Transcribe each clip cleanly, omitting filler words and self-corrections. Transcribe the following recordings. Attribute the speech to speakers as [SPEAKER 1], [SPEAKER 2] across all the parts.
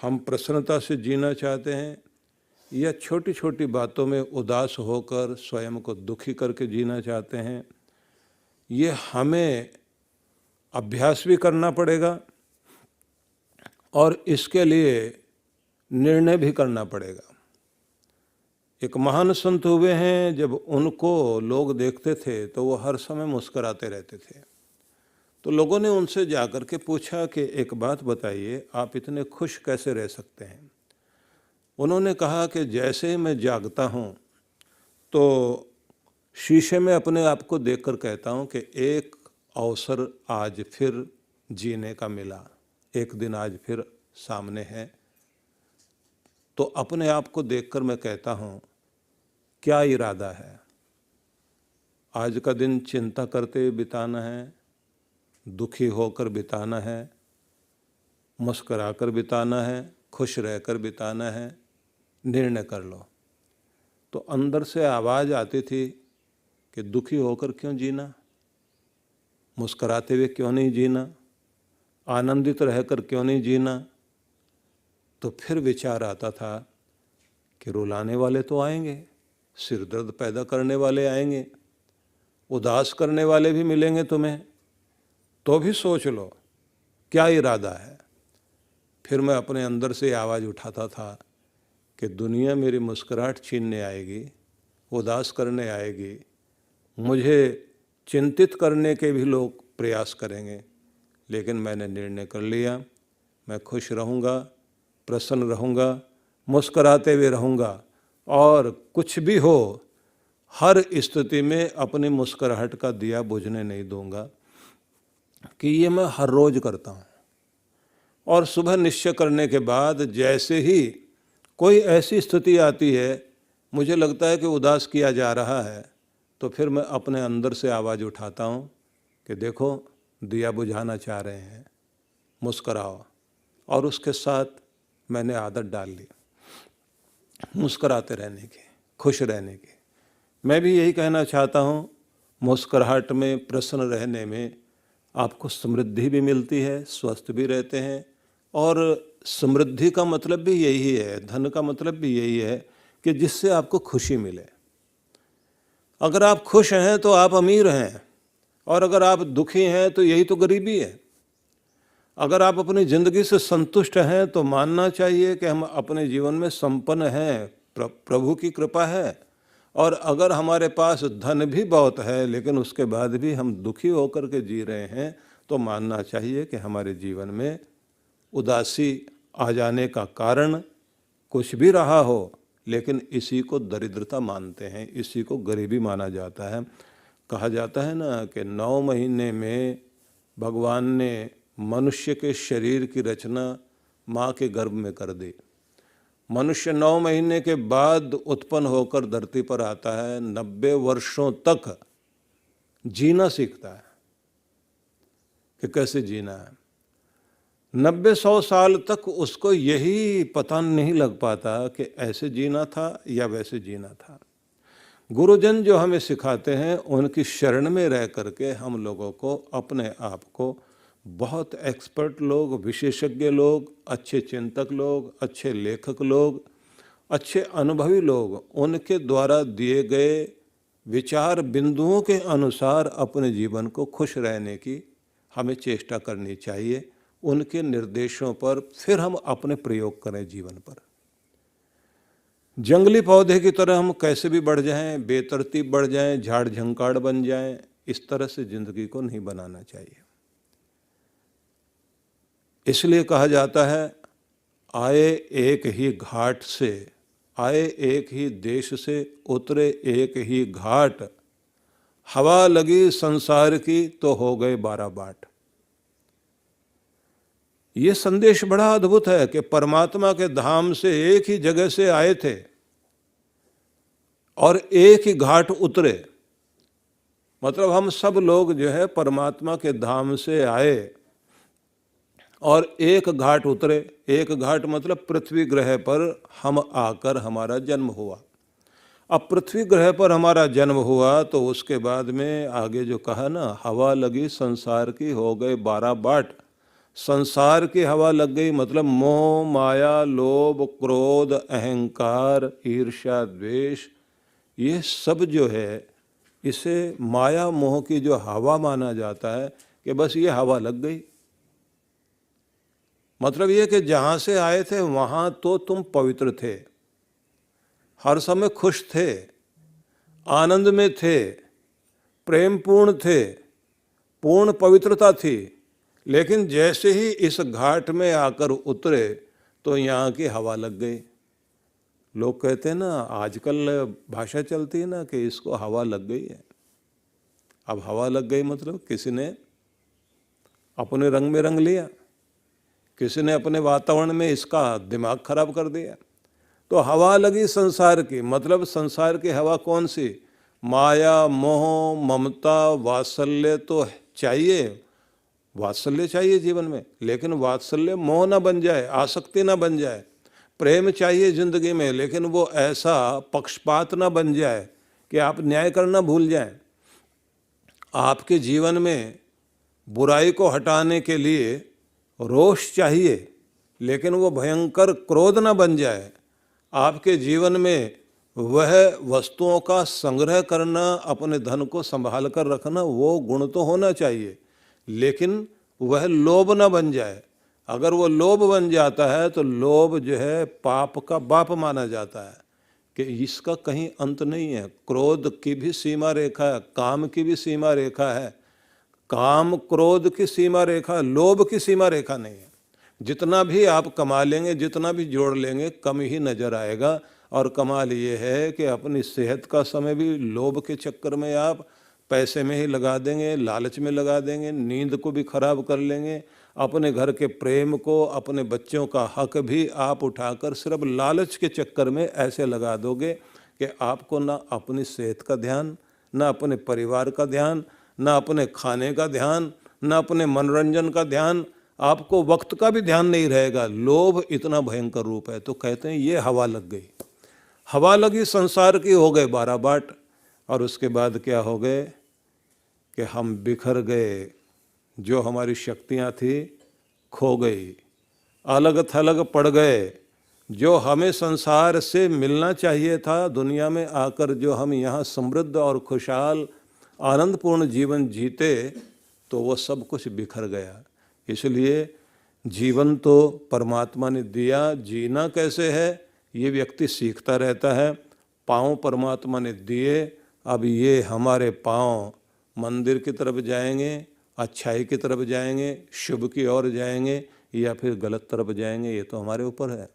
[SPEAKER 1] हम प्रसन्नता से जीना चाहते हैं या छोटी छोटी बातों में उदास होकर स्वयं को दुखी करके जीना चाहते हैं, ये हमें अभ्यास भी करना पड़ेगा और इसके लिए निर्णय भी करना पड़ेगा। एक महान संत हुए हैं, जब उनको लोग देखते थे तो वो हर समय मुस्कुराते रहते थे। तो लोगों ने उनसे जाकर के पूछा कि एक बात बताइए, आप इतने खुश कैसे रह सकते हैं? उन्होंने कहा कि जैसे ही मैं जागता हूँ तो शीशे में अपने आप को देखकर कहता हूँ कि एक अवसर आज फिर जीने का मिला, एक दिन आज फिर सामने है। तो अपने आप को देखकर मैं कहता हूँ क्या इरादा है, आज का दिन चिंता करते बिताना है, दुखी होकर बिताना है, मुस्कुराकर बिताना है, खुश रहकर बिताना है, निर्णय कर लो। तो अंदर से आवाज़ आती थी कि दुखी होकर क्यों जीना, मुस्कुराते हुए क्यों नहीं जीना, आनंदित रहकर क्यों नहीं जीना। तो फिर विचार आता था कि रुलाने वाले तो आएंगे, सिर दर्द पैदा करने वाले आएंगे, उदास करने वाले भी मिलेंगे तुम्हें, तो भी सोच लो क्या इरादा है। फिर मैं अपने अंदर से आवाज़ उठाता था कि दुनिया मेरी मुस्कुराहट छीनने आएगी, उदास करने आएगी, मुझे चिंतित करने के भी लोग प्रयास करेंगे, लेकिन मैंने निर्णय कर लिया, मैं खुश रहूँगा, प्रसन्न रहूँगा, मुस्कुराते हुए रहूँगा और कुछ भी हो हर स्थिति में अपनी मुस्कुराहट का दिया बुझने नहीं दूंगा। कि ये मैं हर रोज़ करता हूँ। और सुबह निश्चय करने के बाद जैसे ही कोई ऐसी स्थिति आती है, मुझे लगता है कि उदास किया जा रहा है, तो फिर मैं अपने अंदर से आवाज़ उठाता हूँ कि देखो दिया बुझाना चाह रहे हैं, मुस्कराओ। और उसके साथ मैंने आदत डाल ली मुस्कराते रहने की, खुश रहने की। मैं भी यही कहना चाहता हूँ, मुस्कुराहट में, प्रसन्न रहने में आपको समृद्धि भी मिलती है, स्वस्थ भी रहते हैं। और समृद्धि का मतलब भी यही है, धन का मतलब भी यही है कि जिससे आपको खुशी मिले। अगर आप खुश हैं तो आप अमीर हैं, और अगर आप दुखी हैं तो यही तो गरीबी है। अगर आप अपनी ज़िंदगी से संतुष्ट हैं तो मानना चाहिए कि हम अपने जीवन में संपन्न हैं, प्रभु की कृपा है। और अगर हमारे पास धन भी बहुत है लेकिन उसके बाद भी हम दुखी होकर के जी रहे हैं, तो मानना चाहिए कि हमारे जीवन में उदासी आ जाने का कारण कुछ भी रहा हो, लेकिन इसी को दरिद्रता मानते हैं, इसी को गरीबी माना जाता है। कहा जाता है ना कि 9 महीने में भगवान ने मनुष्य के शरीर की रचना माँ के गर्भ में कर दी। मनुष्य 9 महीने के बाद उत्पन्न होकर धरती पर आता है, 90 वर्षों तक जीना सीखता है कि कैसे जीना है। 90-100 साल तक उसको यही पता नहीं लग पाता कि ऐसे जीना था या वैसे जीना था। गुरुजन जो हमें सिखाते हैं, उनकी शरण में रह करके हम लोगों को अपने आप को बहुत एक्सपर्ट लोग, विशेषज्ञ लोग, अच्छे चिंतक लोग, अच्छे लेखक लोग, अच्छे अनुभवी लोग, उनके द्वारा दिए गए विचार बिंदुओं के अनुसार अपने जीवन को खुश रहने की हमें चेष्टा करनी चाहिए। उनके निर्देशों पर फिर हम अपने प्रयोग करें जीवन पर। जंगली पौधे की तरह हम कैसे भी बढ़ जाएं, बेतरतीब बढ़ जाएं, झाड़ झंकाड़ बन जाएं, इस तरह से जिंदगी को नहीं बनाना चाहिए। इसलिए कहा जाता है, आए एक ही घाट से, आए एक ही देश से, उतरे एक ही घाट, हवा लगी संसार की तो हो गए 12 बाट। ये संदेश बड़ा अद्भुत है कि परमात्मा के धाम से एक ही जगह से आए थे और एक ही घाट उतरे। मतलब हम सब लोग जो है परमात्मा के धाम से आए और एक घाट उतरे। एक घाट मतलब पृथ्वी ग्रह पर हम आकर हमारा जन्म हुआ। अब पृथ्वी ग्रह पर हमारा जन्म हुआ तो उसके बाद में आगे जो कहा ना, हवा लगी संसार की हो गए 12 बाट, संसार की हवा लग गई मतलब मोह, माया, लोभ, क्रोध, अहंकार, ईर्ष्या, द्वेष, ये सब जो है इसे माया मोह की जो हवा माना जाता है कि बस ये हवा लग गई। मतलब ये कि जहां से आए थे वहां तो तुम पवित्र थे, हर समय खुश थे, आनंद में थे, प्रेम पूर्ण थे, पूर्ण पवित्रता थी, लेकिन जैसे ही इस घाट में आकर उतरे तो यहाँ की हवा लग गई। लोग कहते हैं ना, आजकल भाषा चलती है ना कि इसको हवा लग गई है। अब हवा लग गई मतलब किसी ने अपने रंग में रंग लिया, किसी ने अपने वातावरण में इसका दिमाग खराब कर दिया। तो हवा लगी संसार की, मतलब संसार की हवा कौन सी? माया, मोह, ममता, वात्सल्य तो चाहिए, वात्सल्य चाहिए जीवन में, लेकिन वात्सल्य मोह ना बन जाए, आसक्ति ना बन जाए। प्रेम चाहिए जिंदगी में, लेकिन वो ऐसा पक्षपात ना बन जाए कि आप न्याय करना भूल जाएं। आपके जीवन में बुराई को हटाने के लिए रोष चाहिए, लेकिन वो भयंकर क्रोध ना बन जाए। आपके जीवन में वह वस्तुओं का संग्रह करना, अपने धन को संभाल कर रखना, वो गुण तो होना चाहिए, लेकिन वह लोभ न बन जाए। अगर वो लोभ बन जाता है तो लोभ जो है पाप का बाप माना जाता है कि इसका कहीं अंत नहीं है। क्रोध की भी सीमा रेखा है, काम की भी सीमा रेखा है। काम क्रोध की सीमा रेखा, लोभ की सीमा रेखा नहीं है। जितना भी आप कमा लेंगे, जितना भी जोड़ लेंगे, कम ही नजर आएगा। और कमाल ये है कि अपनी सेहत का समय भी लोभ के चक्कर में आप पैसे में ही लगा देंगे, लालच में लगा देंगे, नींद को भी खराब कर लेंगे। अपने घर के प्रेम को, अपने बच्चों का हक भी आप उठाकर सिर्फ लालच के चक्कर में ऐसे लगा दोगे कि आपको ना अपनी सेहत का ध्यान, ना अपने परिवार का ध्यान, ना अपने खाने का ध्यान, ना अपने मनोरंजन का ध्यान, आपको वक्त का भी ध्यान नहीं रहेगा। लोभ इतना भयंकर रूप है। तो कहते हैं ये हवा लग गई, हवा लगी संसार की, हो गए 12 बाट। और उसके बाद क्या हो गए कि हम बिखर गए, जो हमारी शक्तियां थी खो गई, अलग थलग पड़ गए। जो हमें संसार से मिलना चाहिए था, दुनिया में आकर जो हम यहाँ समृद्ध और खुशहाल आनंदपूर्ण जीवन जीते, तो वो सब कुछ बिखर गया। इसलिए जीवन तो परमात्मा ने दिया, जीना कैसे है ये व्यक्ति सीखता रहता है। पाँव परमात्मा ने दिए, अब ये हमारे पाँव मंदिर की तरफ जाएंगे, अच्छाई की तरफ जाएंगे, शुभ की ओर जाएंगे, या फिर गलत तरफ जाएंगे, ये तो हमारे ऊपर है।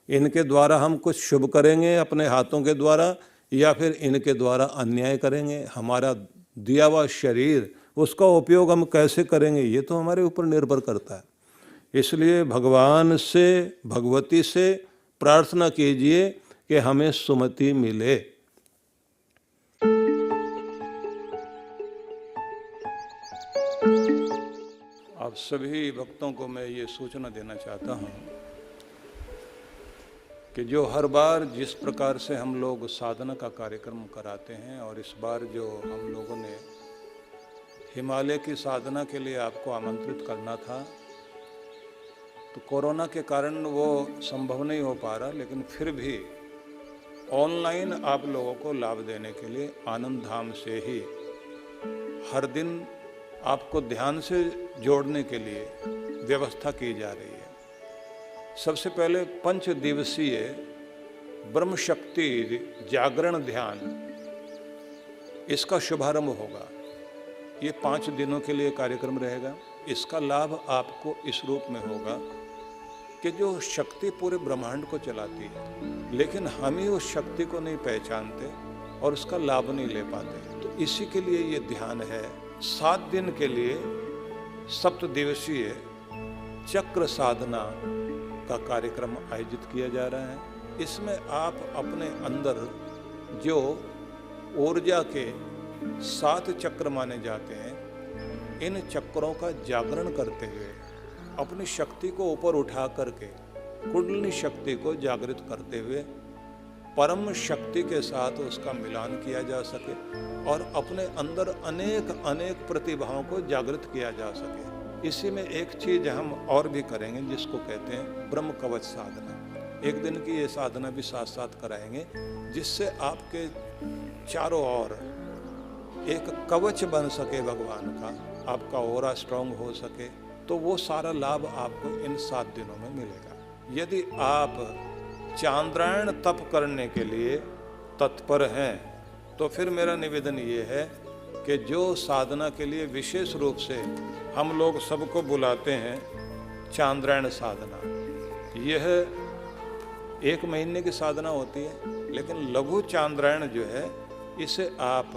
[SPEAKER 1] इनके द्वारा हम कुछ शुभ करेंगे अपने हाथों के द्वारा, या फिर इनके द्वारा अन्याय करेंगे। हमारा दिया हुआ शरीर, उसका उपयोग हम कैसे करेंगे, ये तो हमारे ऊपर निर्भर करता है। इसलिए भगवान से, भगवती से प्रार्थना कीजिए कि हमें सुमति मिले। आप सभी भक्तों को मैं ये सूचना देना चाहता हूँ कि जो हर बार जिस प्रकार से हम लोग साधना का कार्यक्रम कराते हैं, और इस बार जो हम लोगों ने हिमालय की साधना के लिए आपको आमंत्रित करना था, तो कोरोना के कारण वो संभव नहीं हो पा रहा, लेकिन फिर भी ऑनलाइन आप लोगों को लाभ देने के लिए आनंद धाम से ही हर दिन आपको ध्यान से जोड़ने के लिए व्यवस्था की जा रही है। सबसे पहले 5 दिवसीय ब्रह्म शक्ति जागरण ध्यान, इसका शुभारंभ होगा। ये 5 दिनों के लिए कार्यक्रम रहेगा। इसका लाभ आपको इस रूप में होगा कि जो शक्ति पूरे ब्रह्मांड को चलाती है, लेकिन हम ही उस शक्ति को नहीं पहचानते और उसका लाभ नहीं ले पाते, तो इसी के लिए ये ध्यान है। 7 दिन के लिए 7 दिवसीय चक्र साधना का कार्यक्रम आयोजित किया जा रहा है। इसमें आप अपने अंदर जो ऊर्जा के 7 चक्र माने जाते हैं, इन चक्रों का जागरण करते हुए अपनी शक्ति को ऊपर उठा करके कुंडलिनी शक्ति को जागृत करते हुए परम शक्ति के साथ उसका मिलान किया जा सके और अपने अंदर अनेक अनेक प्रतिभाओं को जागृत किया जा सके। इसी में एक चीज हम और भी करेंगे जिसको कहते हैं ब्रह्म कवच साधना। एक दिन की ये साधना भी साथ साथ कराएंगे, जिससे आपके चारों ओर एक कवच बन सके भगवान का, आपका ऑरा स्ट्रांग हो सके। तो वो सारा लाभ आपको इन 7 दिनों में मिलेगा। यदि आप चांद्रायण तप करने के लिए तत्पर हैं तो फिर मेरा निवेदन ये है कि जो साधना के लिए विशेष रूप से हम लोग सबको बुलाते हैं, चांद्रायण साधना, यह 1 महीने की साधना होती है। लेकिन लघु चांद्रायण जो है, इसे आप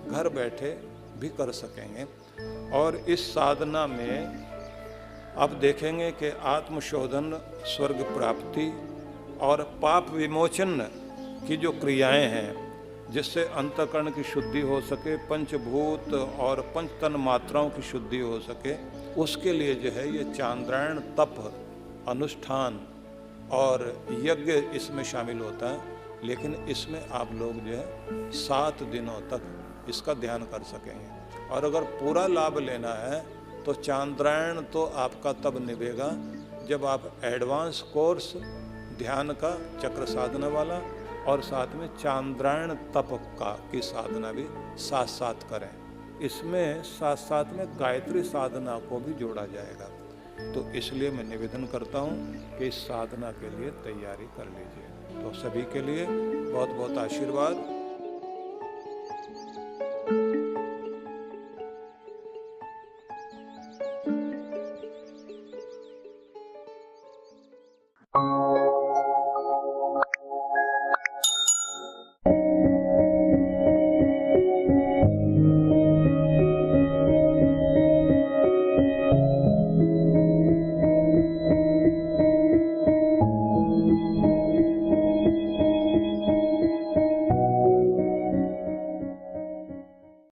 [SPEAKER 1] घर बैठे भी कर सकेंगे। और इस साधना में आप देखेंगे कि आत्मशोधन, स्वर्ग प्राप्ति और पाप विमोचन की जो क्रियाएं हैं, जिससे अंतःकरण की शुद्धि हो सके, पंचभूत और पंचतन मात्राओं की शुद्धि हो सके, उसके लिए जो है ये चांद्रायण तप, अनुष्ठान और यज्ञ इसमें शामिल होता है। लेकिन इसमें आप लोग जो है 7 दिनों तक इसका ध्यान कर सकेंगे। और अगर पूरा लाभ लेना है तो चांद्रायण तो आपका तब निभेगा जब आप एडवांस कोर्स ध्यान का, चक्र साधना वाला, और साथ में चांद्रायण तप का की साधना भी साथ साथ करें। इसमें साथ साथ में गायत्री साधना को भी जोड़ा जाएगा। तो इसलिए मैं निवेदन करता हूँ कि इस साधना के लिए तैयारी कर लीजिए। तो सभी के लिए बहुत बहुत आशीर्वाद।